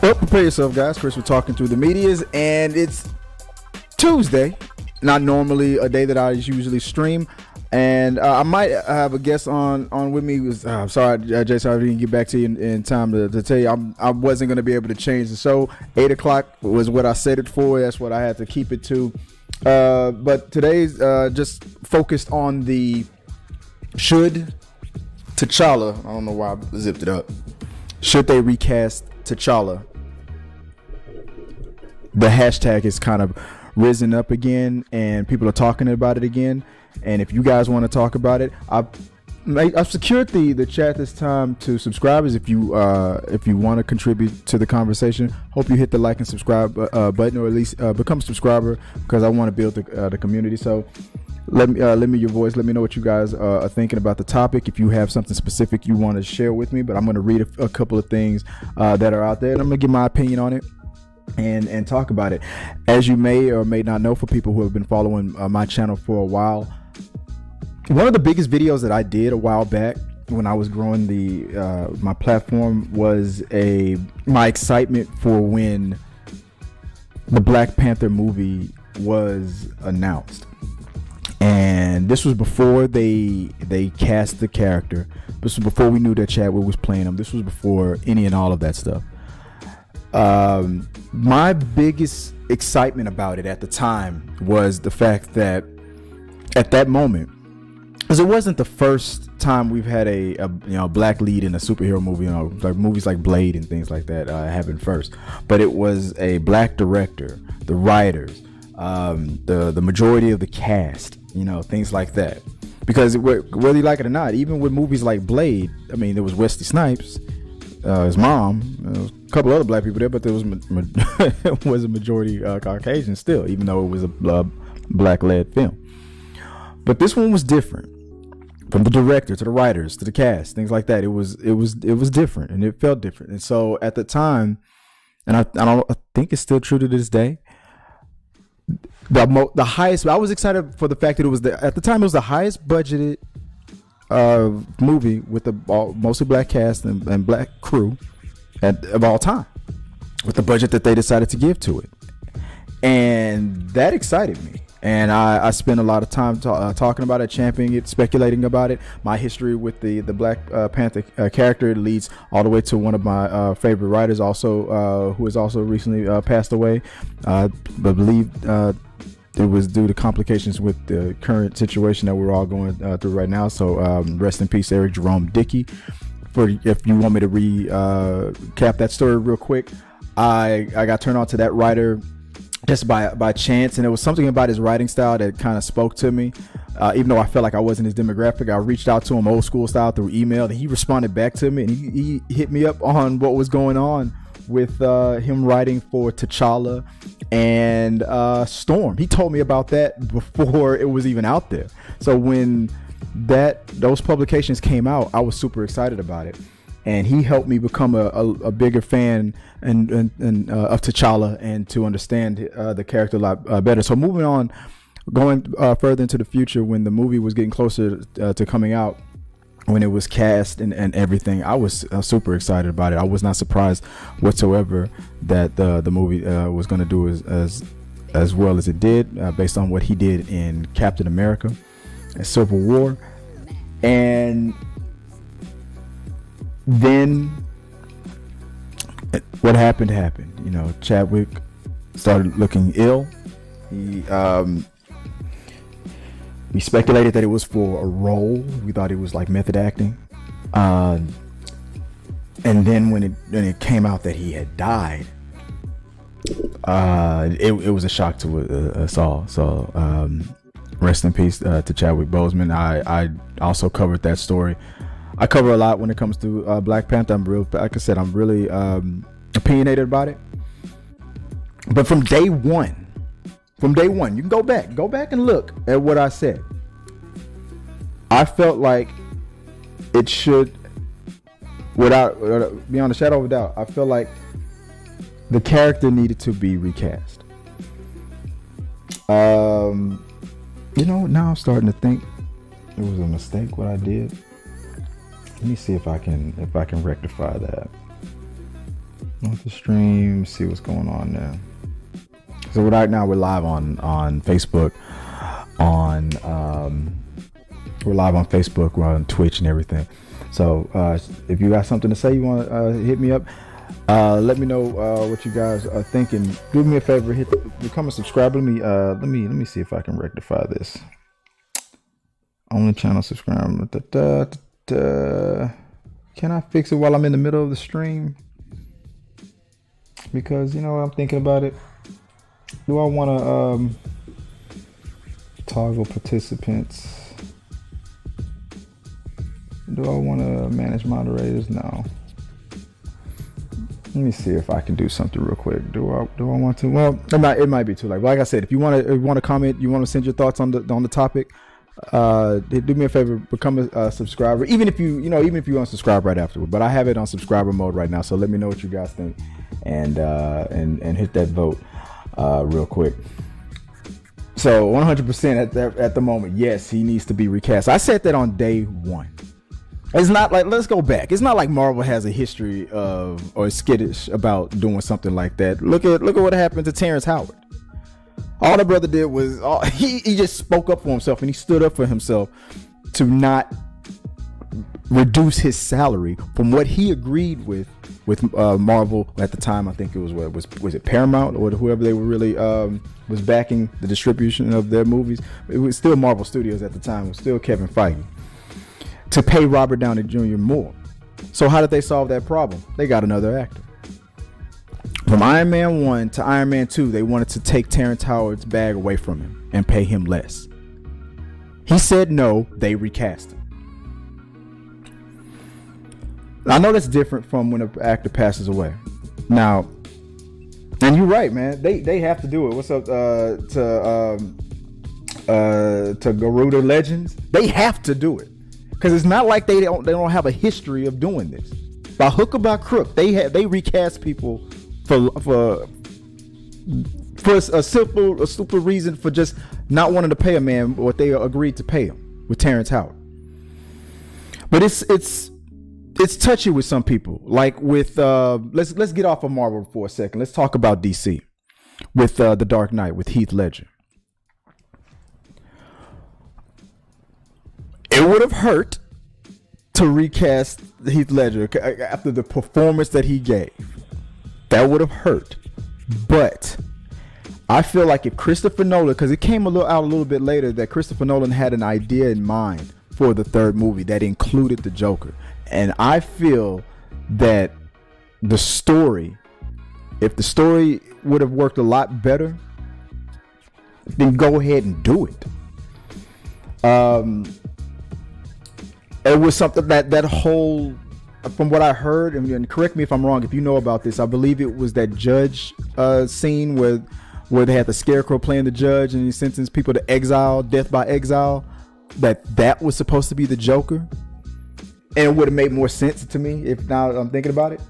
Well, prepare yourself, guys. Chris, we're talking through the medias, and it's Tuesday. Not normally a day that I usually stream, and I might have a guest on with me. Sorry, Jason, I didn't get back to you in time to tell you I wasn't going to be able to change the show. 8 o'clock was what I set it for. That's what I had to keep it to. But today's just focused on the should T'Challa. I don't know why I zipped it up. Should they recast T'Challa? The hashtag has kind of risen up again, and people are talking about it again. And if you guys want to talk about it, I've secured the chat this time to subscribers. If you want to contribute to the conversation, hope you hit the like and subscribe button, or at least become a subscriber, because I want to build the community. So let me your voice. Let me know what you guys are thinking about the topic. If you have something specific you want to share with me, but I'm going to read a couple of things that are out there, and I'm going to give my opinion on it and talk about it. As you may or may not know, for people who have been following my channel for a while, one of the biggest videos that I did a while back when I was growing my platform was my excitement for when the Black Panther movie was announced. And this was before they cast the character. This was before we knew that Chadwick was playing him. This was before any and all of that stuff. My biggest excitement about it at the time was the fact that at that moment, because it wasn't the first time we've had a black lead in a superhero movie, like movies like Blade and things like that happened first, but it was a black director, the writers, the majority of the cast, things like that. Because whether you like it or not, even with movies like Blade, I mean, there was Wesley Snipes, his mom, there was a couple other black people there, but there was was a majority Caucasian still, even though it was a black-led film. But this one was different. From the director to the writers to the cast, things like that, it was different, and it felt different. And so at the time, and I think it's still true to this day, the highest. I was excited for the fact that it was at the time it was the highest budgeted movie with the mostly black cast and black crew of all time, with the budget that they decided to give to it, and that excited me. And I spent a lot of time talking about it, championing it, speculating about it. My history with the Black Panther character leads all the way to one of my favorite writers, also who has also recently passed away. I believe it was due to complications with the current situation that we're all going through right now. So rest in peace, Eric Jerome Dickey. If you want me to recap that story real quick, I got turned on to that writer just by chance, and it was something about his writing style that kind of spoke to me. Even though I felt like I wasn't his demographic, I reached out to him old school style through email, and he responded back to me, and he hit me up on what was going on with him writing for T'Challa and Storm. He told me about that before it was even out there. So when those publications came out, I was super excited about it. And he helped me become a bigger fan and of T'Challa, and to understand the character a lot better. So moving on, going further into the future, when the movie was getting closer to coming out, when it was cast and everything, I was super excited about it. I was not surprised whatsoever that the movie was going to do as well as it did, based on what he did in Captain America and Civil War. And then what happened. Chadwick started looking ill. We speculated that it was for a role. We thought it was like method acting, and then when it came out that he had died, it was a shock to us all. So rest in peace to Chadwick Boseman. I also covered that story. I cover a lot when it comes to Black Panther. Like I said, I'm really opinionated about it. But from day one, you can go back and look at what I said. I felt like it should, without beyond a shadow of a doubt, I feel like the character needed to be recast. Now I'm starting to think it was a mistake what I did. Let me see if I can rectify that. Off the stream, see what's going on now. So right now we're live on Facebook, we're live on Facebook, we're on Twitch and everything. So if you got something to say, you want to hit me up. Let me know what you guys are thinking. Do me a favor, become a subscriber. Let me see if I can rectify this. On the channel, subscribe. Can I fix it while I'm in the middle of the stream? Because I'm thinking about it. Do I want to toggle participants? Do I want to manage moderators? No. Let me see if I can do something real quick. Do I want to? Well, it might be too late. Like I said, if you want to comment, you want to send your thoughts on the topic, do me a favor, become a subscriber. Even if you unsubscribe right afterward. But I have it on subscriber mode right now, so let me know what you guys think, and hit that vote real quick. So 100% at the moment, yes, he needs to be recast. I said that on day one. It's not like, let's go back. It's not like Marvel has a history of or is skittish about doing something like that. Look at what happened to Terrence Howard. All the brother did was he just spoke up for himself, and he stood up for himself to not reduce his salary from what he agreed with Marvel at the time. I think it was it Paramount or whoever they were really was backing the distribution of their movies. It was still Marvel Studios at the time. It was still Kevin Feige, to pay Robert Downey Jr. more. So how did they solve that problem? They got another actor. From Iron Man 1 to Iron Man 2, they wanted to take Terrence Howard's bag away from him and pay him less. He said no, they recast him. I know that's different from when an actor passes away. Now, and you're right, man. They have to do it. What's up to Garuda Legends? They have to do it. Because it's not like they don't have a history of doing this. By hook or by crook, they recast people for a simple reason, for just not wanting to pay a man what they agreed to pay him with Terrence Howard. But it's touchy with some people. Like with let's get off of Marvel for a second. Let's talk about DC with The Dark Knight with Heath Ledger. It would have hurt to recast Heath Ledger after the performance that he gave. That would have hurt. But I feel like if Christopher Nolan, because it came out a little bit later that Christopher Nolan had an idea in mind for the third movie that included the Joker. And I feel that if the story would have worked a lot better, then go ahead and do it. It was something that whole, from what I heard, and correct me if I'm wrong if you know about this, I believe it was that judge scene where they had the Scarecrow playing the judge and he sentenced people to exile, death by exile, that was supposed to be the Joker. And it would have made more sense to me if now I'm thinking about it.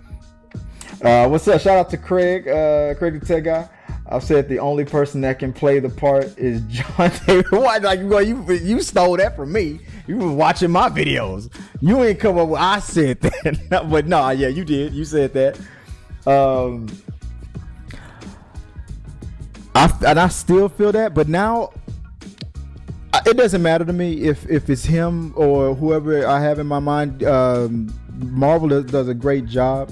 What's up? Shout out to Craig the Tech Guy. I've said the only person that can play the part is John David. Why? Like, you stole that from me. You were watching my videos. You ain't come up with, I said that. But no, yeah, you did. You said that. I still feel that. But now, it doesn't matter to me if it's him or whoever I have in my mind. Marvel does a great job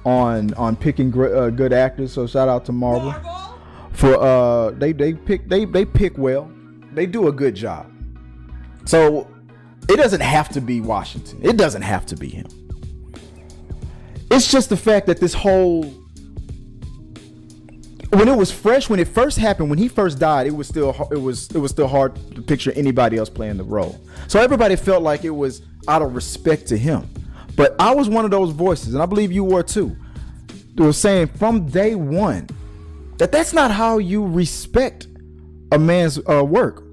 on picking good actors. So shout out to Marvel. For they pick well. They do a good job. So it doesn't have to be Washington. It doesn't have to be him. It's just the fact that this whole, when it was fresh, when it first happened, when he first died, it was still hard to picture anybody else playing the role. So everybody felt like it was out of respect to him. But I was one of those voices, and I believe you were too, that was saying from day one that's not how you respect a man's work.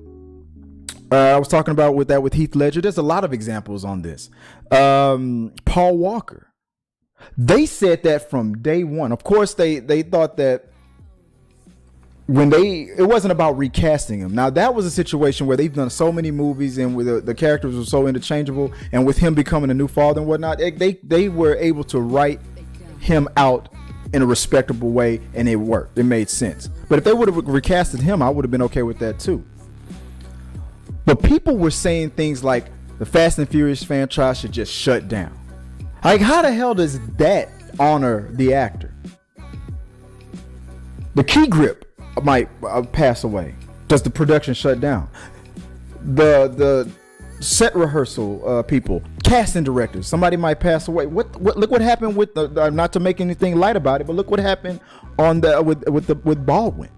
I was talking about with Heath Ledger. There's a lot of examples on this. Paul Walker. They said that from day one. Of course, they thought that it wasn't about recasting him. Now, that was a situation where they've done so many movies and where the characters were so interchangeable, and with him becoming a new father and whatnot, they were able to write him out in a respectable way, and it worked. It made sense. But if they would have recasted him, I would have been okay with that too. But people were saying things like the Fast and Furious franchise should just shut down. Like, how the hell does that honor the actor? The key grip might pass away. Does the production shut down? The set rehearsal people, casting directors, somebody might pass away. What look what happened with the not to make anything light about it, but look what happened on the with Baldwin.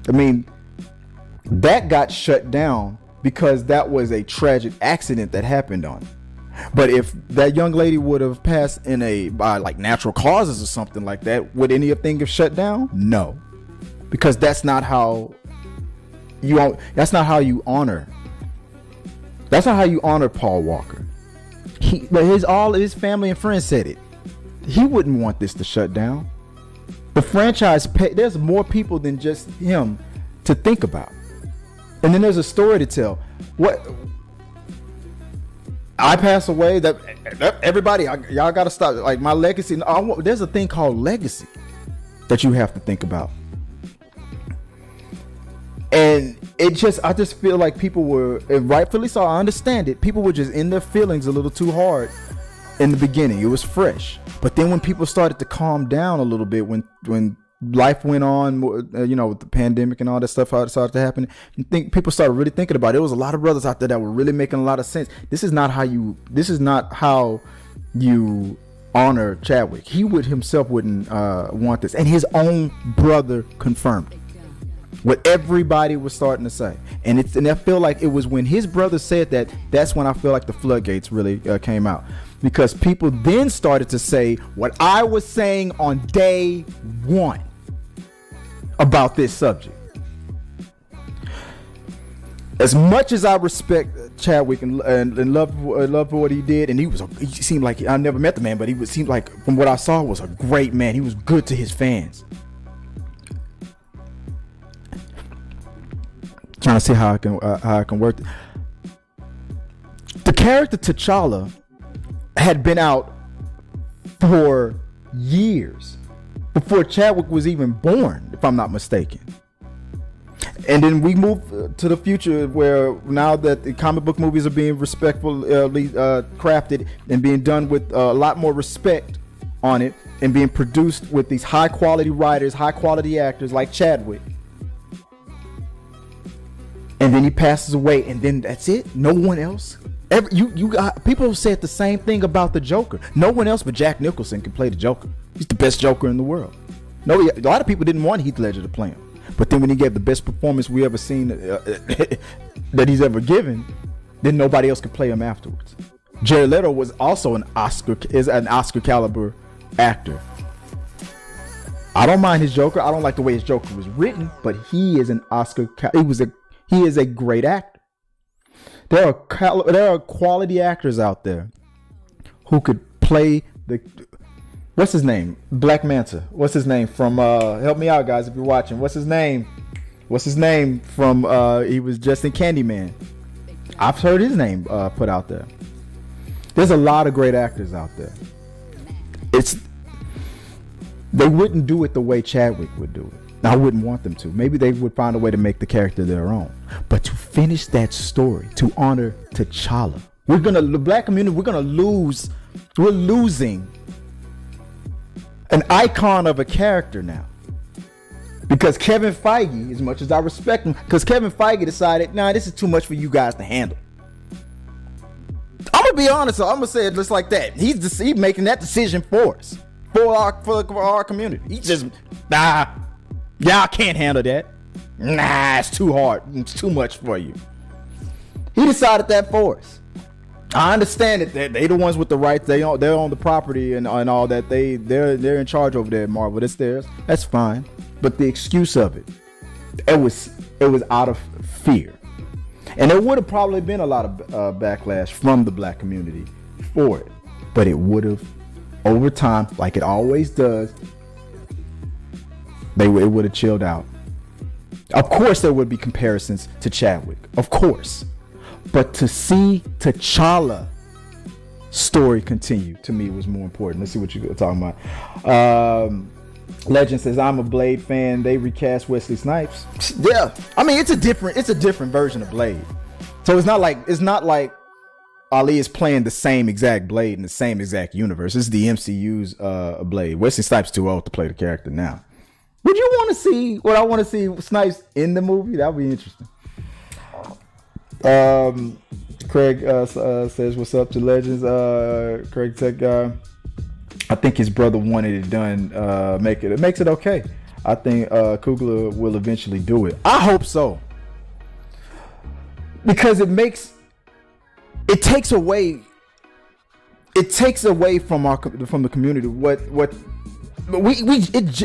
I mean, that got shut down because that was a tragic accident that happened on it. But if that young lady would have passed by like natural causes or something like that, would anything have shut down? No, because that's not how you honor. That's not how you honor Paul Walker. All his family and friends said it. He wouldn't want this to shut down. The franchise, there's more people than just him to think about. And then there's a story to tell. What I pass away, that everybody, y'all got to stop. Like my legacy. There's a thing called legacy that you have to think about. And I just feel like people were, and rightfully so, I understand it, people were just in their feelings a little too hard in the beginning. It was fresh. But then when people started to calm down a little bit, when life went on, with the pandemic and all that stuff, how it started to happen, and people started really thinking about it. There was a lot of brothers out there that were really making a lot of sense. This is not how you honor Chadwick. He himself wouldn't want this. And his own brother confirmed it. What everybody was starting to say, and I feel like it was when his brother said that's when I feel like the floodgates really came out, because people then started to say what I was saying on day one about this subject. As much as I respect Chadwick and love what he did, and he seemed like, I never met the man, but seemed like, from what I saw, was a great man. He was good to his fans. Trying to see how I can work. The character T'Challa had been out for years before Chadwick was even born, if I'm not mistaken. And then we move to the future, where now that the comic book movies are being respectfully crafted and being done with a lot more respect on it, and being produced with these high quality writers, high quality actors like Chadwick. And then he passes away, and then that's it. No one else. People said the same thing about the Joker. No one else but Jack Nicholson can play the Joker. He's the best Joker in the world. A lot of people didn't want Heath Ledger to play him, but then when he gave the best performance we ever seen that he's ever given, then nobody else could play him afterwards. Jared Leto was also an Oscar caliber actor. I don't mind his Joker. I don't like the way his Joker was written, but he is an he is a great actor. There are quality actors out there who could play what's his name? Black Manta. What's his name from help me out, guys, if you're watching. What's his name from he was just in Candyman. I've heard his name put out there. There's a lot of great actors out there. They wouldn't do it the way Chadwick would do it. I wouldn't want them to. Maybe they would find a way to make the character their own. But to finish that story, to honor T'Challa, the black community, we're losing an icon of a character now. Because Kevin Feige, as much as I respect him, because Kevin Feige decided, this is too much for you guys to handle. I'm gonna be honest, I'm gonna say it just like that. He's making that decision for us, for our community. He just, y'all can't handle that. It's too hard. It's too much for you. He decided that for us. I understand that they the ones with the rights. They're on the property and all that. They're in charge over there at Marvel. It's theirs. That's fine. But the excuse of it was out of fear, and there would have probably been a lot of backlash from the black community for it. But it would have, over time, like it always does, it would have chilled out. Of course, there would be comparisons to Chadwick, of course, but to see T'Challa story continue, to me, was more important. Let's see what you're talking about. Legend says, I'm a Blade fan. They recast Wesley Snipes. Yeah, I mean it's a different version of Blade. So it's not like Ali is playing the same exact Blade in the same exact universe. It's the MCU's Blade. Wesley Snipes too old to play the character now. Would you want to see what I want to see Snipes in the movie? That would be interesting. Craig says, what's up to Legends? Craig Tech guy. I think his brother wanted it done. It makes it okay. I think Coogler will eventually do it. I hope so. Because it takes away from the community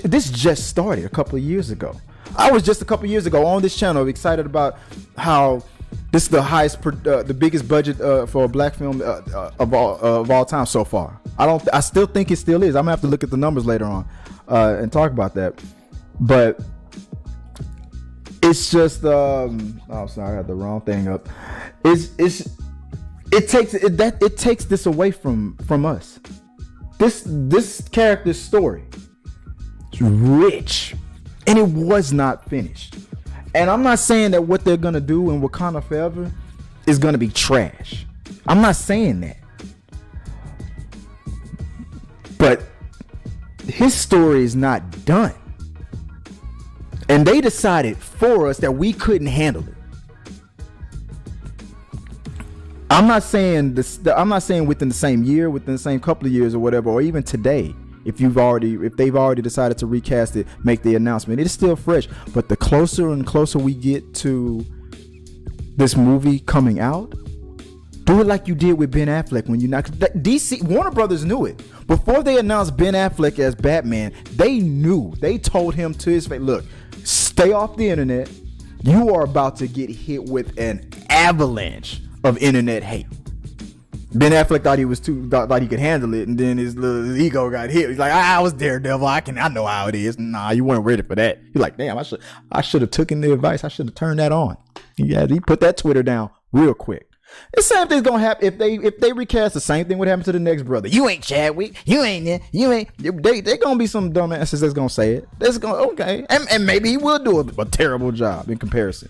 this just started a couple of years ago. I was just a couple of years ago on this channel excited about how this is the biggest budget for a black film of all time so far. I still think it still is. I'm gonna have to look at the numbers later on and talk about that. But it's just oh sorry, I had the wrong thing up. It takes this away from us. This character's story is rich, and it was not finished. And I'm not saying that what they're gonna do in Wakanda Forever is gonna be trash. I'm not saying that. But his story is not done. And they decided for us that we couldn't handle it. I'm not saying within the same year, within the same couple of years or whatever, or even today, if they've already decided to recast it, make the announcement, it is still fresh. But the closer and closer we get to this movie coming out, do it like you did with Ben Affleck when Warner Brothers knew it. Before they announced Ben Affleck as Batman, they told him to his face, look, stay off the internet. You are about to get hit with an avalanche of internet hate. Ben Affleck thought he could handle it, and then his little ego got hit. He's like, I was Daredevil. I know how it is. Nah, you weren't ready for that. He's like, damn, I should have taken the advice. I should have turned that on. He put that Twitter down real quick. The same thing's gonna happen if they recast. The same thing would happen to the next brother. You ain't Chadwick. You ain't. They gonna be some dumbasses that's gonna say it. That's gonna okay, and maybe he will do a terrible job in comparison.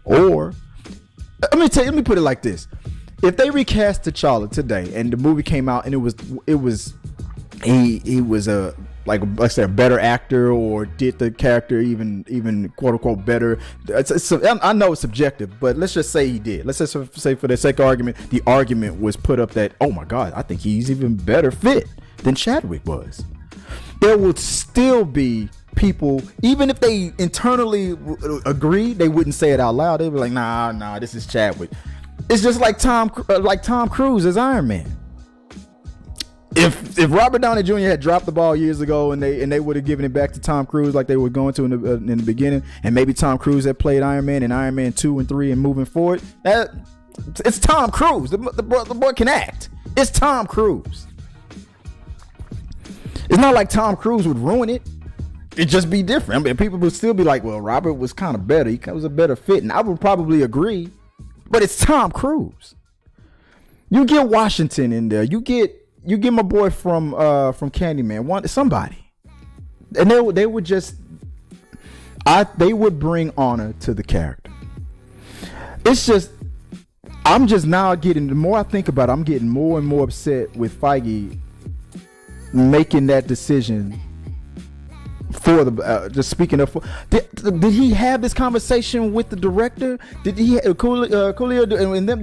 Or let me put it like this: if they recast T'Challa today and the movie came out and he was a like I said, a better actor, or did the character even quote unquote better? I know it's subjective, but let's just say he did. Let's just say for the sake of argument, the argument was put up that, oh my God, I think he's even better fit than Chadwick was. There would still be people, even if they internally agree, they wouldn't say it out loud. They'd be like, nah, this is Chadwick. It's just like Tom Cruise as Iron Man. If Robert Downey Jr. had dropped the ball years ago and they would have given it back to Tom Cruise like they were going to in the beginning, and maybe Tom Cruise had played Iron Man in Iron Man 2 and 3 and moving forward, it's Tom Cruise. The boy can act. It's Tom Cruise. It's not like Tom Cruise would ruin it. It'd just be different. I mean, people would still be like, well, Robert was kind of better. He was a better fit, and I would probably agree. But it's Tom Cruise. You get Washington in there. You get my boy from Candyman, somebody, and they would just they would bring honor to the character. It's just I'm just now getting, the more I think about it, I'm getting more and more upset with Feige making that decision for the just speaking of. Did he have this conversation with the director? Did he Coolio and them?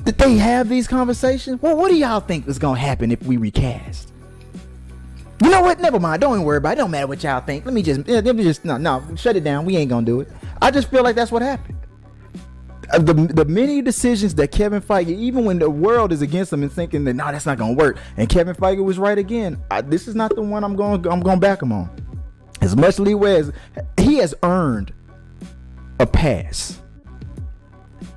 Did they have these conversations? Well, what do y'all think is gonna happen if we recast? You know what? Never mind. Don't even worry about it. It don't matter what y'all think. Let me just no, shut it down. We ain't gonna do it. I just feel like that's what happened. The many decisions that Kevin Feige, even when the world is against him and thinking that no, that's not gonna work, and Kevin Feige was right again. This is not the one I'm gonna back him on. As much leeway as he has earned a pass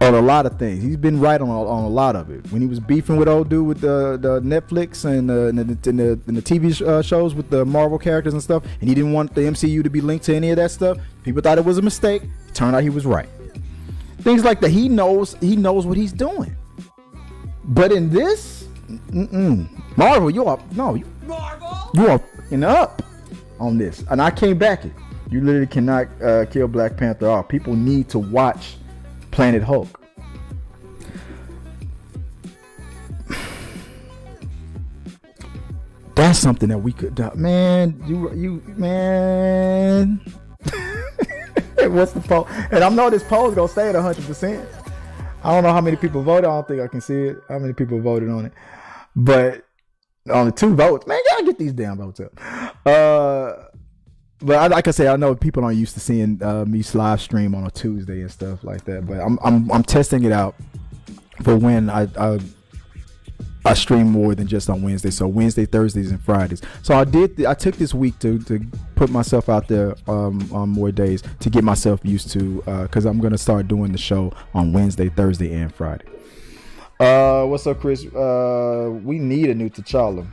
on a lot of things. He's been right on a lot of it. When he was beefing with old dude with the Netflix and the TV shows with the Marvel characters and stuff, and he didn't want the MCU to be linked to any of that stuff, people thought it was a mistake. It turned out he was right. Things like that. He knows what he's doing. But in this, Marvel, Marvel. You are fucking up on this, and I can't back it. You literally cannot kill Black Panther off. People need to watch Planet Hulk. That's something that we could do. Man, you man. What's the poll? And I know this poll is gonna stay at 100%. I don't know how many people voted. I don't think I can see it. How many people voted on it? But only 2 votes. Man, y'all get these damn votes up. But like I say, I know people aren't used to seeing me live stream on a Tuesday and stuff like that. But I'm testing it out for when I stream more than just on Wednesday. So Wednesday, Thursdays, and Fridays. So I took this week to put myself out there on more days to get myself used to, because I'm gonna start doing the show on Wednesday, Thursday, and Friday. What's up, Chris? We need a new T'Challa.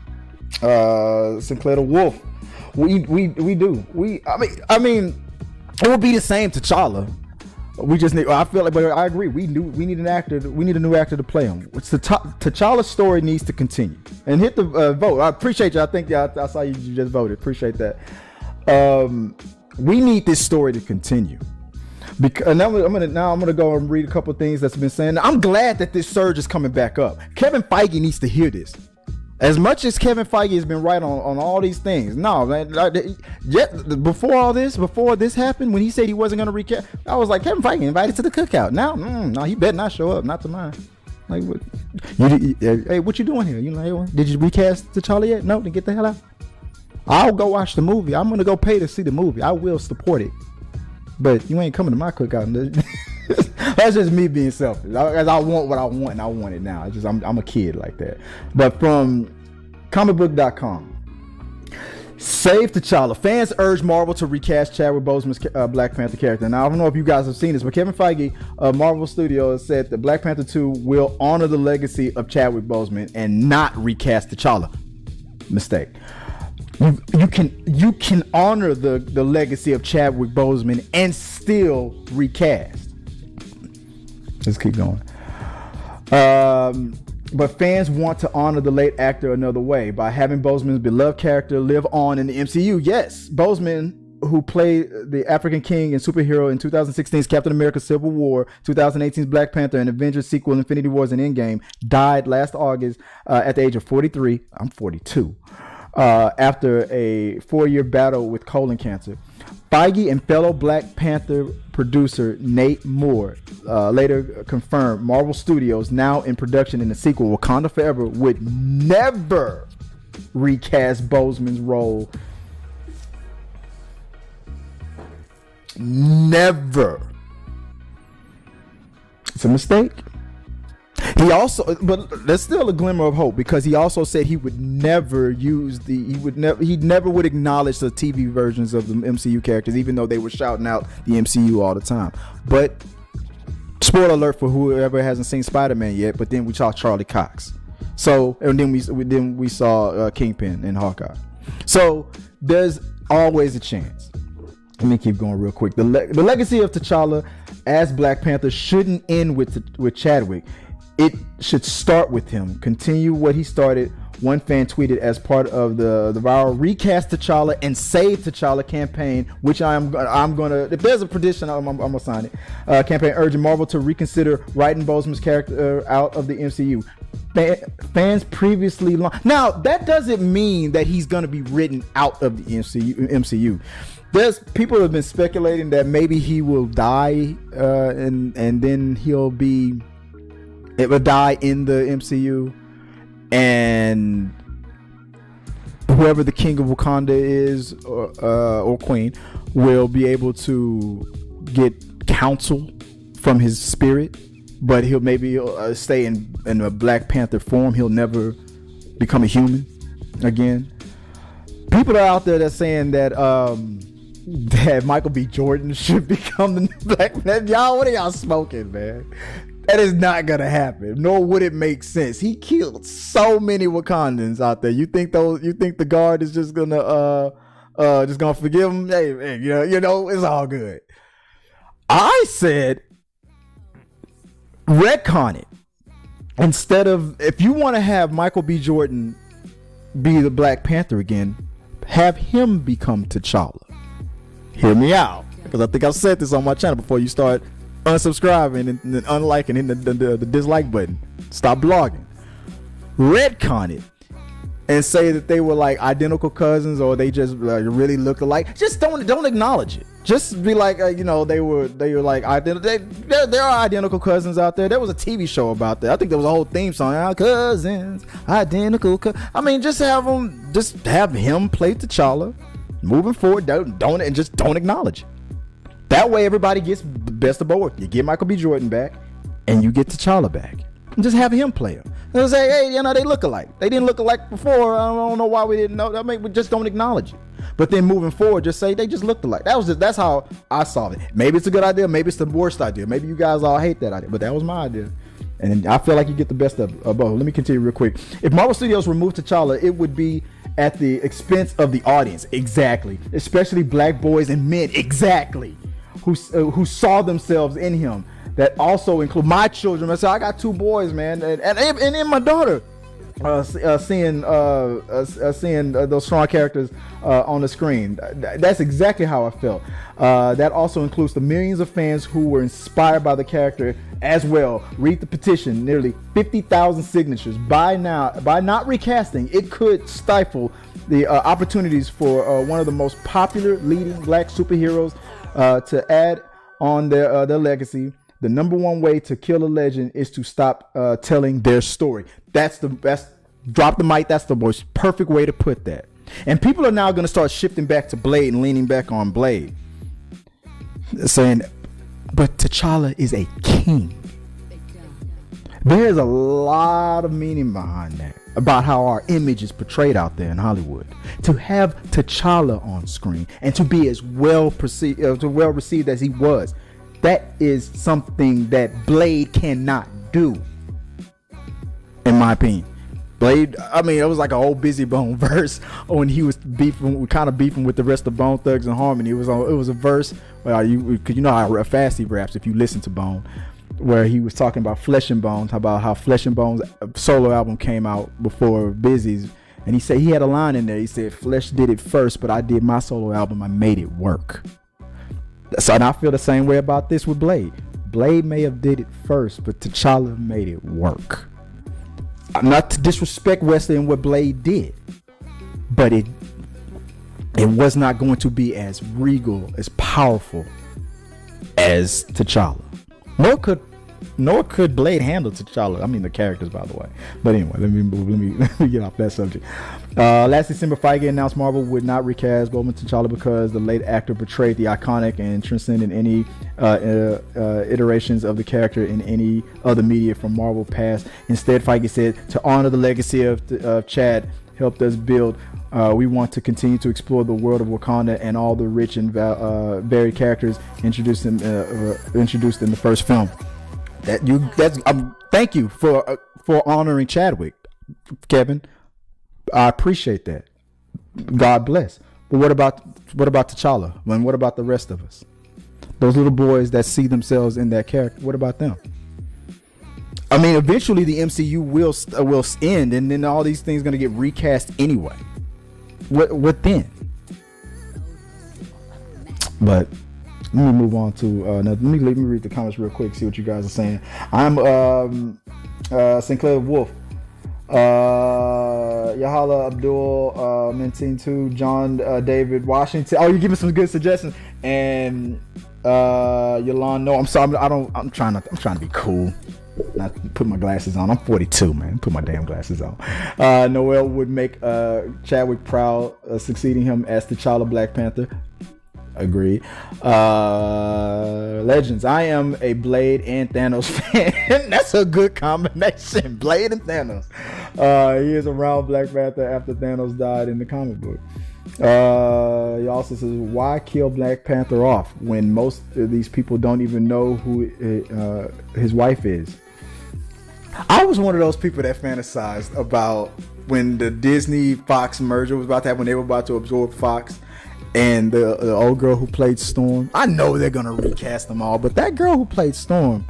Sinclair the Wolf. We do. I mean, it will be the same T'Challa. We just need. I feel like, but I agree. We need an actor. We need a new actor to play him. T'Challa's story needs to continue. And hit the vote. I appreciate you. I think I saw you just voted. Appreciate that. We need this story to continue. Because now I'm gonna go and read a couple things that's been saying. I'm glad that this surge is coming back up. Kevin Feige needs to hear this. As much as Kevin Feige has been right on all these things, no, man. Before this happened, when he said he wasn't going to recast, I was like, Kevin Feige invited to the cookout. Now, no, he better not show up, not to mine. Like, what? Hey, what you doing here? You know, hey, did you recast T'Challa yet? No, then get the hell out. I'll go watch the movie. I'm going to go pay to see the movie. I will support it. But you ain't coming to my cookout. That's just me being selfish. I want what I want, and I want it now. I'm a kid like that. But from comicbook.com, save T'Challa. Fans urge Marvel to recast Chadwick Boseman's Black Panther character. Now, I don't know if you guys have seen this, but Kevin Feige of Marvel Studios said that Black Panther 2 will honor the legacy of Chadwick Boseman and not recast T'Challa. Mistake. You can honor the legacy of Chadwick Boseman and still recast. Let's keep going. But fans want to honor the late actor another way by having Boseman's beloved character live on in the MCU. Yes, Boseman, who played the African King and superhero in 2016's Captain America Civil War, 2018's Black Panther, and Avengers sequel Infinity Wars and Endgame, died last August at the age of 43. I'm 42. After a 4-year battle with colon cancer. Feige and fellow Black Panther producer Nate Moore later confirmed Marvel Studios, now in production in the sequel Wakanda Forever, would never recast Boseman's role. Never. It's a mistake. He also, but there's still a glimmer of hope, because he also said he would never he never would acknowledge the TV versions of the MCU characters, even though they were shouting out the MCU all the time. But spoiler alert for whoever hasn't seen Spider-Man yet. But then we saw Charlie Cox. So, and then we saw Kingpin and Hawkeye. So there's always a chance. Let me keep going real quick. The legacy of T'Challa as Black Panther shouldn't end with Chadwick. It should start with him. Continue what he started. One fan tweeted as part of the viral Recast T'Challa and Save T'Challa campaign, which I'm gonna, if there's a petition, I'm gonna sign it. Campaign urging Marvel to reconsider writing Boseman's character out of the MCU. Fans previously now that doesn't mean that he's gonna be written out of the MCU. There's people have been speculating that maybe he will die, and then it will die in the MCU, and whoever the king of Wakanda is, or queen, will be able to get counsel from his spirit, but he'll maybe stay in a Black Panther form. He'll never become a human again. People are out there that's saying that Michael B. Jordan should become the new Black Panther. Y'all, what are y'all smoking, man? That is not gonna happen, nor would it make sense. He killed so many Wakandans out there. You think the guard is just gonna forgive him? Hey, you know, it's all good. I said retcon it. Instead of, if you want to have Michael B. Jordan be the Black Panther again, Have him become T'Challa. Hear me out, because I think I've said this on my channel before you start unsubscribing and unliking and the dislike button. Stop blogging. Retcon it and say that they were like identical cousins, or they just really look alike. Just don't acknowledge it. Just be like, they were like there are identical cousins out there. There was a TV show about that. I think there was a whole theme song. Our cousins, identical. I mean, just have him play T'Challa. Moving forward, don't acknowledge it. That way, everybody gets the best of both. You get Michael B. Jordan back, and you get T'Challa back. And just have him play him. They'll say, hey, they look alike. They didn't look alike before. I don't know why we didn't know. I mean, we just don't acknowledge it. But then moving forward, just say they just looked alike. That's how I saw it. Maybe it's a good idea. Maybe it's the worst idea. Maybe you guys all hate that idea. But that was my idea. And I feel like you get the best of both. Let me continue real quick. If Marvel Studios removed T'Challa, it would be at the expense of the audience. Exactly. Especially black boys and men. Exactly. Who saw themselves in him. That also include my children. I got 2 boys, man, and then my daughter. Seeing those strong characters on the screen. That's exactly how I felt. That also includes the millions of fans who were inspired by the character as well. Read the petition. Nearly 50,000 signatures. By not recasting, it could stifle the opportunities for one of the most popular leading black superheroes to add on their legacy. The number one way to kill a legend is to stop telling their story. That's drop the mic. That's the most perfect way to put that. And people are now going to start shifting back to Blade and leaning back on Blade, saying, but T'Challa is a king. There's a lot of meaning behind that, about how our image is portrayed out there in Hollywood. To have T'Challa on screen and to be as well received as he was, that is something that Blade cannot do, in my opinion. Blade, I mean, it was like a whole Busy Bone verse when he was beefing with the rest of Bone Thugs and Harmony. It was a verse where you know how fast he raps if you listen to Bone, where he was talking about Flesh and Bones, about how Flesh and Bones solo album came out before Busy's, and he said he had a line in there. He said, "Flesh did it first, but I did my solo album. I made it work." So, and I feel the same way about this with Blade. Blade may have did it first, but T'Challa made it work. Not to disrespect Wesley and what Blade did, but it was not going to be as regal, as powerful as T'Challa. Nor could Blade handle T'Challa. I mean the characters, by the way. But anyway, let me get off that subject. Last December, Feige announced Marvel would not recast Boseman T'Challa because the late actor portrayed the iconic and transcended any iterations of the character in any other media from Marvel past. Instead, Feige said, to honor the legacy of Chad helped us build, we want to continue to explore the world of Wakanda and all the rich and varied characters introduced in the first film. Thank you for honoring Chadwick, Kevin. I appreciate that. God bless. But what about T'Challa? And what about the rest of us? Those little boys that see themselves in that character. What about them? I mean, eventually the MCU will end, and then all these things are going to get recast anyway. What then? But let me move on to let me read the comments real quick, see what you guys are saying. I'm Sinclair Wolf, Yahala Abdul, Mentine 2, John David Washington. Oh, you're giving some good suggestions. And Yolanda, no, I'm sorry, I'm trying to be cool. Not put my glasses on. I'm 42, man. Put my damn glasses on. Noel would make Chadwick proud, succeeding him as T'Challa Black Panther. Agreed. Legends. I am a Blade and Thanos fan. That's a good combination. Blade and Thanos. He is around Black Panther after Thanos died in the comic book. He also says, why kill Black Panther off when most of these people don't even know who his wife is? I was one of those people that fantasized about when the Disney Fox merger was about to happen, when they were about to absorb Fox, and the old girl who played Storm. I know they're gonna recast them all, but that girl who played Storm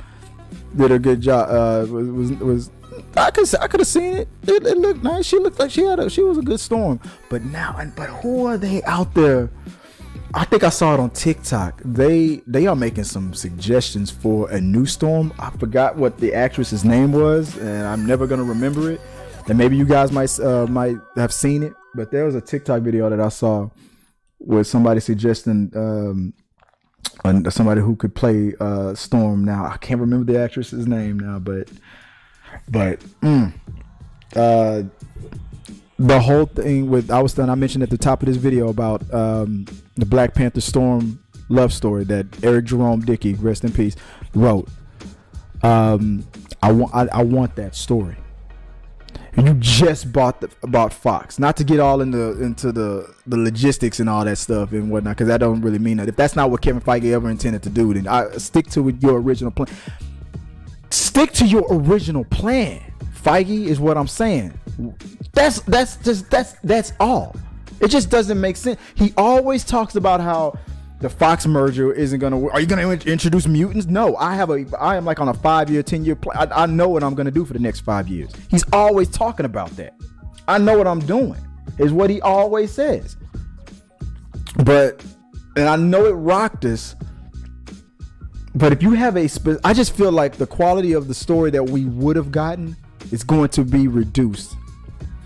did a good job. Was I could have seen it. It looked nice. She looked like she was a good Storm. But who are they out there? I think I saw it on TikTok. They are making some suggestions for a new Storm. I forgot what the actress's name was, and I'm never gonna remember it. And maybe you guys might have seen it. But there was a TikTok video that I saw with somebody suggesting somebody who could play Storm. Now I can't remember the actress's name now, but the whole thing with I mentioned at the top of this video about the Black Panther Storm love story that Eric Jerome Dickey, rest in peace, wrote. I want that story. You just bought Fox, not to get all into the logistics and all that stuff and whatnot, because that don't really mean that. If that's not what Kevin Feige ever intended to do, then I stick to your original plan. Stick to your original plan, Feige, is what I'm saying. That's all. It just doesn't make sense. He always talks about how the Fox merger isn't gonna work. Are you gonna introduce mutants? No, I am like on a 5-year, 10-year plan. I know what I'm gonna do for the next 5 years. He's always talking about that. I know what I'm doing, is what he always says. And I know it rocked us. But if you have I just feel like the quality of the story that we would have gotten is going to be reduced.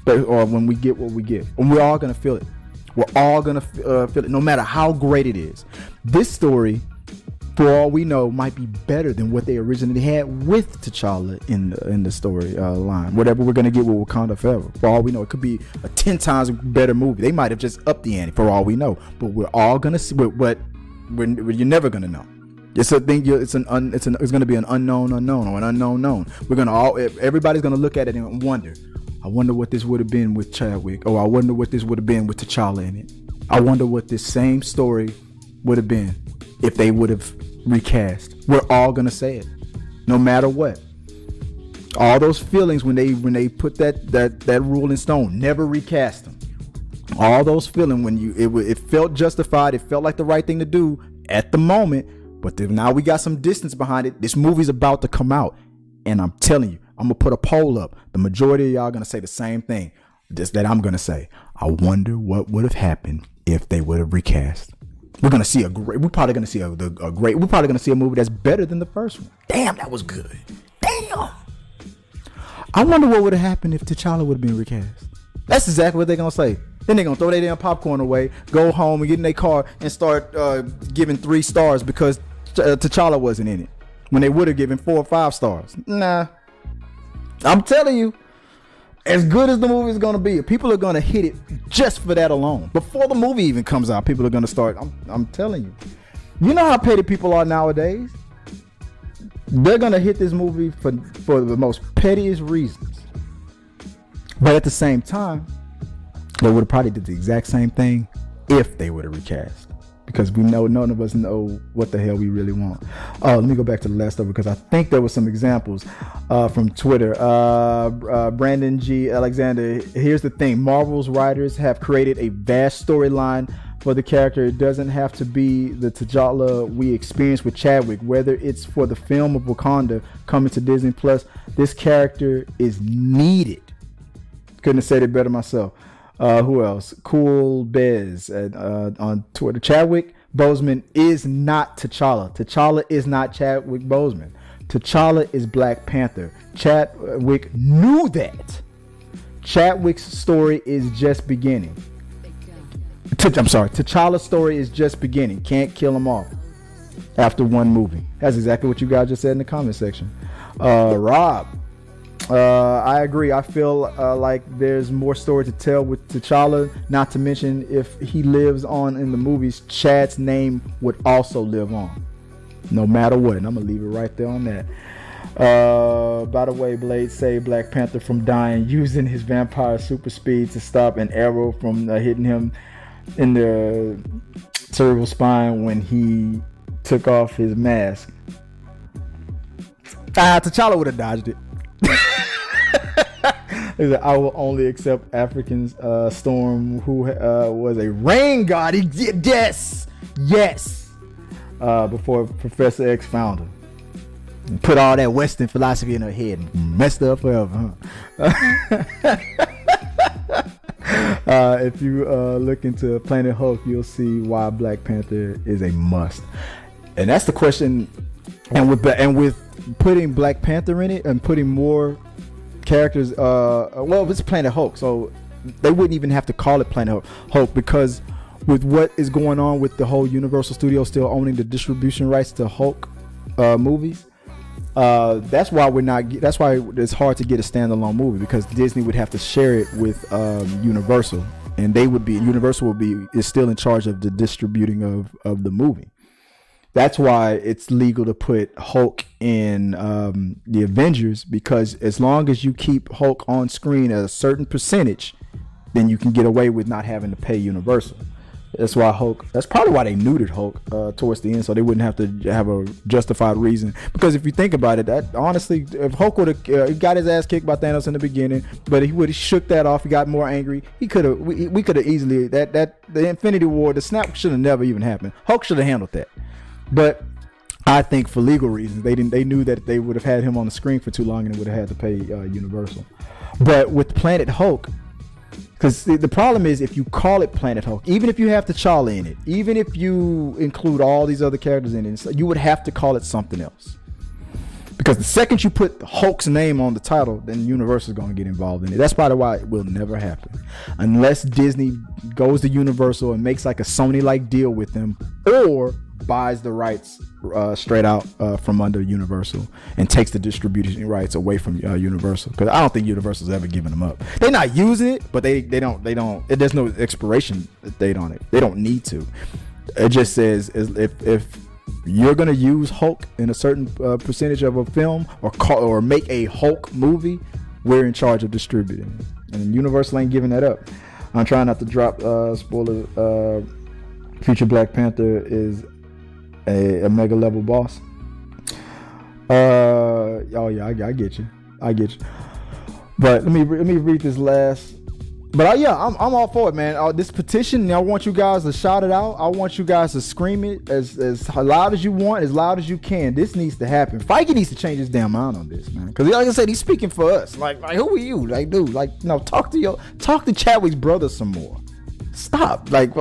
Or when we get what we get, and we're all gonna feel it. We're all gonna feel it, no matter how great it is. This story, for all we know, might be better than what they originally had with T'Challa in the story line. Whatever we're gonna get with Wakanda Forever, for all we know, it could be a 10 times better movie. They might have just upped the ante, for all we know. But we're all gonna see. But you're never gonna know. It's a thing. It's gonna be an unknown unknown or an unknown known. Everybody's gonna look at it and wonder. I wonder what this would have been with Chadwick. I wonder what this would have been with T'Challa in it. I wonder what this same story would have been if they would have recast. We're all gonna say it, no matter what. All those feelings when they put that rule in stone, never recast them. All those feelings when it felt justified, it felt like the right thing to do at the moment. But now we got some distance behind it. This movie's about to come out, and I'm telling you, I'm gonna put a poll up. The majority of y'all gonna say the same thing that I'm gonna say. I wonder what would have happened if they would have recast. We're probably gonna see a movie that's better than the first one. Damn, that was good. Damn. I wonder what would have happened if T'Challa would have been recast. That's exactly what they're gonna say. Then they're gonna throw their damn popcorn away, go home and get in their car and start giving 3 stars because T'Challa wasn't in it, when they would have given 4 or 5 stars. Nah. I'm telling you, as good as the movie is going to be, people are going to hit it just for that alone. Before the movie even comes out, people are going to start. I'm telling you. You know how petty people are nowadays? They're going to hit this movie for the most pettiest reasons. But at the same time, they would have probably did the exact same thing if they would have recast. Because we know none of us know what the hell we really want. Let me go back to the last of it, because I think there were some examples from Twitter. Brandon G. Alexander, here's the thing. Marvel's writers have created a vast storyline for the character. It doesn't have to be the T'Challa we experienced with Chadwick. Whether it's for the film of Wakanda coming to Disney Plus, this character is needed. Couldn't have said it better myself. Who else? Cool Bez on Twitter. Chadwick Boseman is not T'Challa. T'Challa is not Chadwick Boseman. T'Challa is Black Panther. Chadwick knew that. Chadwick's story is just beginning. T'Challa's story is just beginning. Can't kill him off after one movie. That's exactly what you guys just said in the comment section. Rob. I agree. I feel like there's more story to tell with T'Challa, not to mention if he lives on in the movies, Chad's name would also live on no matter what, and I'm gonna leave it right there on that. By the way, Blade saved Black Panther from dying using his vampire super speed to stop an arrow from hitting him in the cerebral spine when he took off his mask. T'Challa would have dodged it. He said, I will only accept African Storm, who was a rain god. Yes. Before Professor X found him. Put all that Western philosophy in her head and messed her up forever, huh? If you look into Planet Hulk, you'll see why Black Panther is a must. And that's the question. And with putting Black Panther in it and putting more characters, well, it's Planet Hulk, so they wouldn't even have to call it Planet Hulk, because with what is going on with the whole Universal Studios still owning the distribution rights to Hulk movies, that's why it's hard to get a standalone movie, because Disney would have to share it with Universal, and Universal is still in charge of the distributing of the movie. That's why it's legal to put Hulk in the Avengers, because as long as you keep Hulk on screen at a certain percentage, then you can get away with not having to pay Universal. That's probably why they neutered Hulk towards the end, so they wouldn't have to have a justified reason. Because if you think about it, that honestly, if Hulk would have got his ass kicked by Thanos in the beginning, but he would have shook that off, he got more angry, we could have easily, the Infinity War, the snap should have never even happened. Hulk should have handled that. But I think for legal reasons, they knew that they would have had him on the screen for too long and would have had to pay Universal. But with Planet Hulk, because the problem is, if you call it Planet Hulk, even if you have T'Challa in it, even if you include all these other characters in it, you would have to call it something else. Because the second you put Hulk's name on the title, then Universal is going to get involved in it. That's probably why it will never happen. Unless Disney goes to Universal and makes like a Sony-like deal with them, or buys the rights straight out from under Universal and takes the distribution rights away from Universal. Because I don't think Universal's ever given them up. They're not using it, but they don't. There's no expiration date on it. They don't need to. It just says if you're gonna use Hulk in a certain percentage of a film, or make a Hulk movie, we're in charge of distributing it. And Universal ain't giving that up. I'm trying not to drop spoiler. Future Black Panther is a mega level boss. Oh yeah, I get you. But let me read this last. But I'm all for it, man. This petition, I want you guys to shout it out. I want you guys to scream it as loud as you want, as loud as you can. This needs to happen. Feige needs to change his damn mind on this, man. Because like I said, he's speaking for us. Like who are you? Like, dude, talk to Chadwick's brother some more. Stop. Like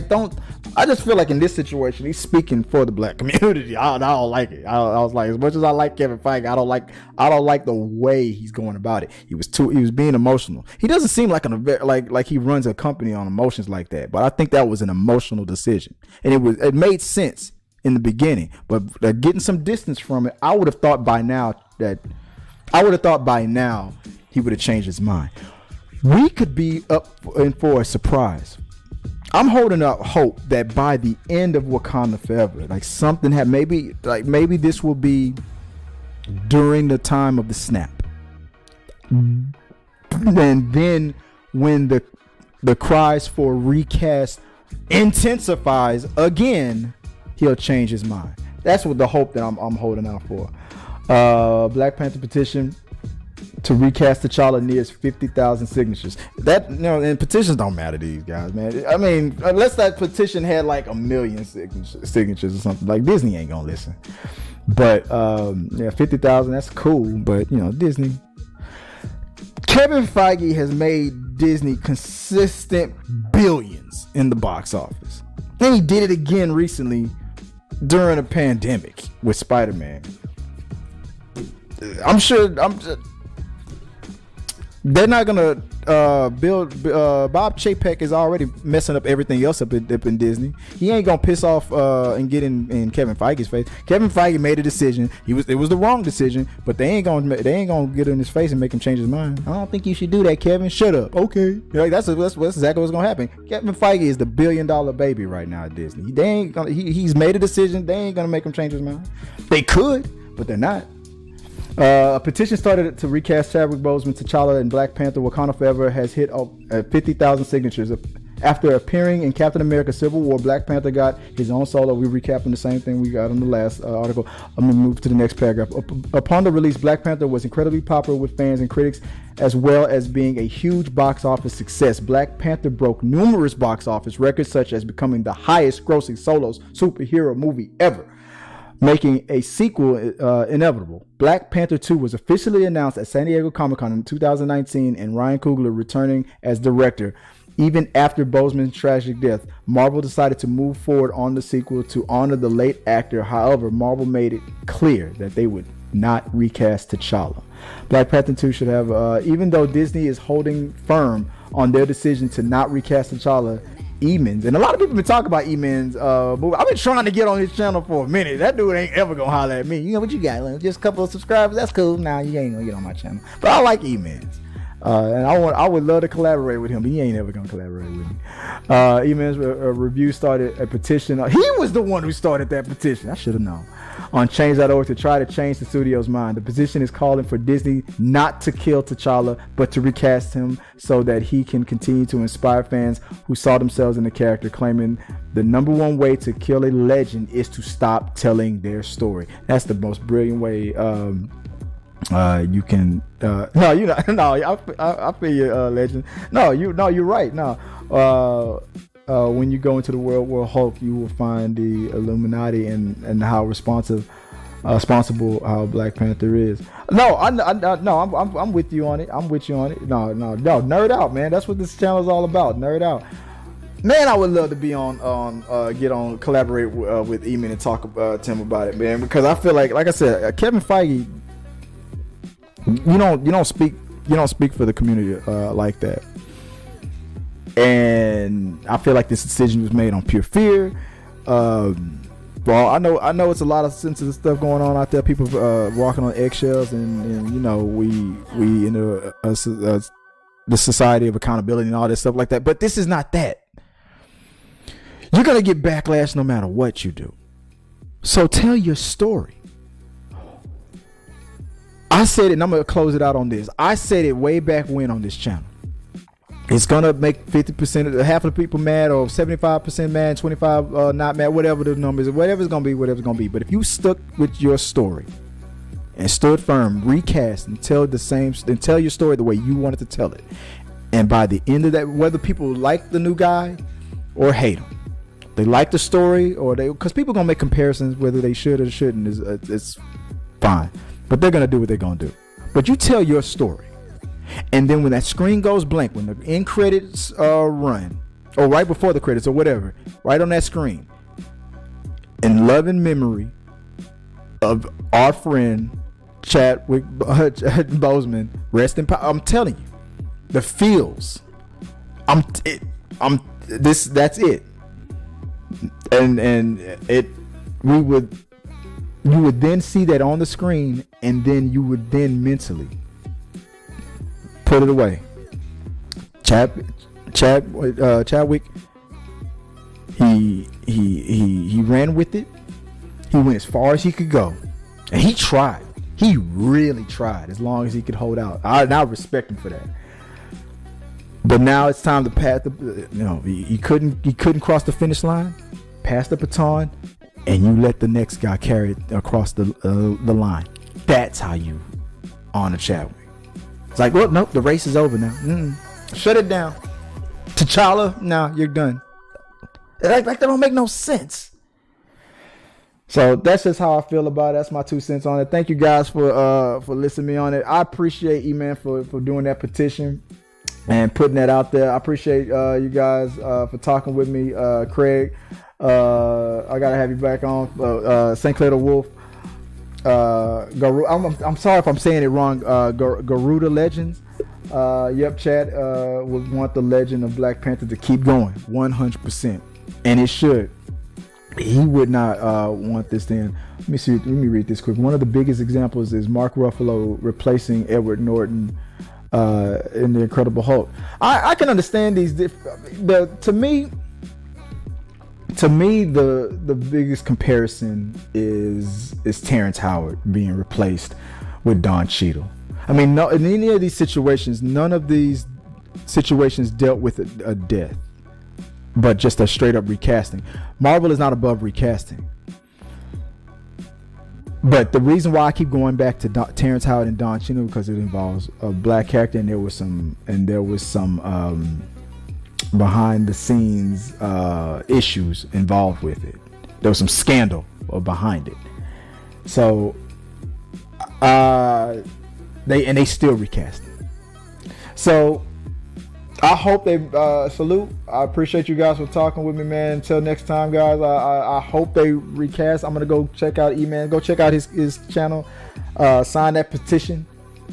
don't. I just feel like in this situation, he's speaking for the black community. I don't like it. I was like, as much as I like Kevin Feige, I don't like the way he's going about it. He was being emotional. He doesn't seem like like he runs a company on emotions like that. But I think that was an emotional decision, and it made sense in the beginning. But getting some distance from it, I would have thought by now he would have changed his mind. We could be up in for a surprise. I'm holding out hope that by the end of Wakanda Forever, like something maybe this will be during the time of the snap, and then when the cries for recast intensifies again, he'll change his mind. That's what the hope that I'm holding out for. Black Panther petition to recast T'Challa nears 50,000 signatures. That, and petitions don't matter to these guys, man. I mean, unless that petition had like 1 million signatures or something, like Disney ain't gonna listen. But 50,000, that's cool. But Disney. Kevin Feige has made Disney consistent billions in the box office. And he did it again recently during a pandemic with Spider-Man. They're not gonna build. Bob Chapek is already messing up everything else up in Disney. He ain't gonna piss off and get in Kevin Feige's face. Kevin Feige made a decision. It was the wrong decision, but they ain't gonna get in his face and make him change his mind. I don't think you should do that, Kevin. Shut up. Okay, that's exactly what's gonna happen. Kevin Feige is the $1 billion baby right now at Disney. He's made a decision. They ain't gonna make him change his mind. They could, but they're not. A petition started to recast Chadwick Boseman, T'Challa, and Black Panther Wakanda Forever has hit 50,000 signatures. After appearing in Captain America Civil War, Black Panther got his own solo. We're recapping the same thing we got in the last article. I'm going to move to the next paragraph. Upon the release, Black Panther was incredibly popular with fans and critics, as well as being a huge box office success. Black Panther broke numerous box office records, such as becoming the highest grossing solo superhero movie ever. making a sequel inevitable. Black Panther 2 was officially announced at San Diego Comic-Con in 2019, and Ryan Coogler returning as director. Even after Boseman's tragic death, Marvel decided to move forward on the sequel to honor the late actor. However, Marvel made it clear that they would not recast T'Challa. Black Panther 2 should have, even though Disney is holding firm on their decision to not recast T'Challa, E-Mans, and a lot of people been talking about E-Mans movie. I've been trying to get on his channel for a minute. That dude ain't ever gonna holler at me. You know what you got? Like, just a couple of subscribers. That's cool. Nah, you ain't gonna get on my channel. But I like E-Mans. And I would love to collaborate with him, but he ain't ever gonna collaborate with me. E-Man's review started a petition. He was the one who started that petition. I should have known. On Change.org to try to change the studio's mind. The petition is calling for Disney not to kill T'Challa, but to recast him so that he can continue to inspire fans who saw themselves in the character, claiming the number one way to kill a legend is to stop telling their story. That's the most brilliant way you can no, you know, no, I feel you, legend. You're right. When you go into the world Hulk, you will find the Illuminati and how responsible how Black Panther is. I'm with you on it. I'm with you on it. No, nerd out, man. That's what this channel is all about. Nerd out. Man, I would love to be collaborate with E-Man and talk to him about it, man. Because I feel like I said, Kevin Feige, you don't speak for the community like that. And I feel like this decision was made on pure fear. Well, I know it's a lot of sensitive stuff going on out there. People walking on eggshells, and you know we in the society of accountability and all this stuff like that. But this is not that. You're gonna get backlash no matter what you do. So tell your story. I said it, and I'm gonna close it out on this. I said it way back when on this channel. It's gonna make 50%, half of the people mad, or 75% mad, 25 not mad, whatever the numbers, whatever's gonna be. But if you stuck with your story and stood firm, recast and tell your story the way you wanted to tell it, and by the end of that, whether people like the new guy or hate him, they like the story, or because people gonna make comparisons whether they should or shouldn't. It's fine, but they're gonna do what they're gonna do. But you tell your story. And then when that screen goes blank, when the end credits run, or right before the credits or whatever, right on that screen, in loving memory of our friend Chadwick Boseman, rest in power. I'm telling you, the feels. That's it. And you would then see that on the screen, and then you would then mentally put it away. Chadwick, he ran with it. He went as far as he could go, and he tried. He really tried as long as he could hold out. I respect him for that. But now it's time to pass he couldn't cross the finish line. Pass the baton, and you let the next guy carry it across the line. That's how you honor Chadwick. It's like, well, nope, the race is over now. Shut it down. T'Challa, now you're done. Like that don't make no sense. So that's just how I feel about it. That's my 2 cents on it. Thank you guys for listening to me on it. I appreciate E-Man for doing that petition and putting that out there. I appreciate you guys for talking with me. Craig, I gotta have you back on. St. Clair the Wolf. I'm sorry if I'm saying it wrong. Garuda Legends. Yep, Chad would want the legend of Black Panther to keep going 100%, and it should. He would not want this then. Let me read this quick. One of the biggest examples is Mark Ruffalo replacing Edward Norton in The Incredible Hulk. I can understand these. To me, the biggest comparison is Terrence Howard being replaced with Don Cheadle. I mean, no, in any of these situations, none of these situations dealt with a death, but just a straight up recasting. Marvel is not above recasting. But the reason why I keep going back to Terrence Howard and Don Cheadle, because it involves a black character, and there was some behind the scenes issues involved with it. There was some scandal behind it. So they still recast it. So I hope they salute. I appreciate you guys for talking with me, man. Until next time, guys. I hope they recast. I'm gonna go check out E-Man. Go check out his channel. Sign that petition.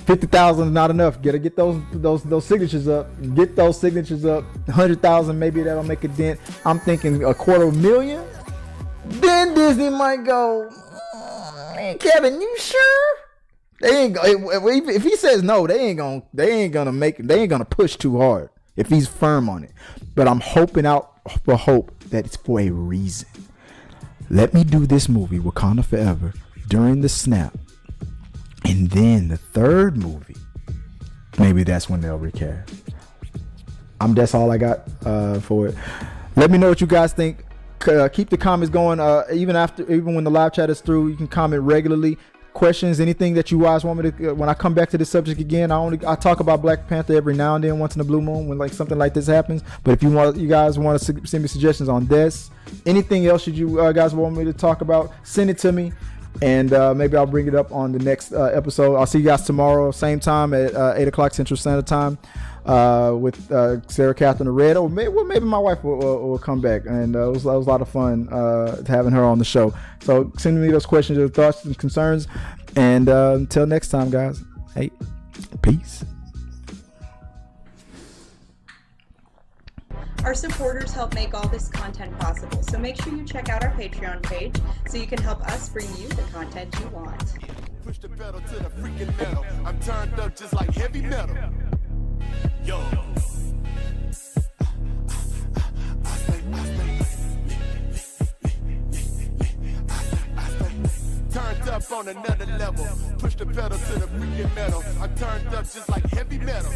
50,000 is not enough. Gotta get those signatures up. Get those signatures up. 100,000, maybe that'll make a dent. I'm thinking 250,000. Then Disney might go, Kevin, you sure? They ain't if he says no, they ain't gonna push too hard if he's firm on it. But I'm hoping out for hope that it's for a reason. Let me do this movie, Wakanda Forever, during the snap. And then the third movie, maybe that's when they'll recast. That's all I got for it. Let me know what you guys think. Keep the comments going. Even when the live chat is through, you can comment regularly. Questions, anything that you guys want me to. When I come back to this subject again, I talk about Black Panther every now and then, once in a blue moon, when like something like this happens. But if you guys want to send me suggestions on this, anything else you guys want me to talk about, send it to me. And maybe I'll bring it up on the next episode. I'll see you guys tomorrow, same time at 8 o'clock Central Standard Time with Sarah Catherine Red. Or maybe my wife will come back. And it was a lot of fun having her on the show. So send me those questions, your thoughts and concerns. And until next time, guys. Hey, peace. Our supporters help make all this content possible, so make sure you check out our Patreon page so you can help us bring you the content you want. Push the pedal to the freaking metal. I'm turned up just like heavy metal. Yo. Turned up on another level. Push the pedal to the freaking metal. I'm turned up just like heavy metal.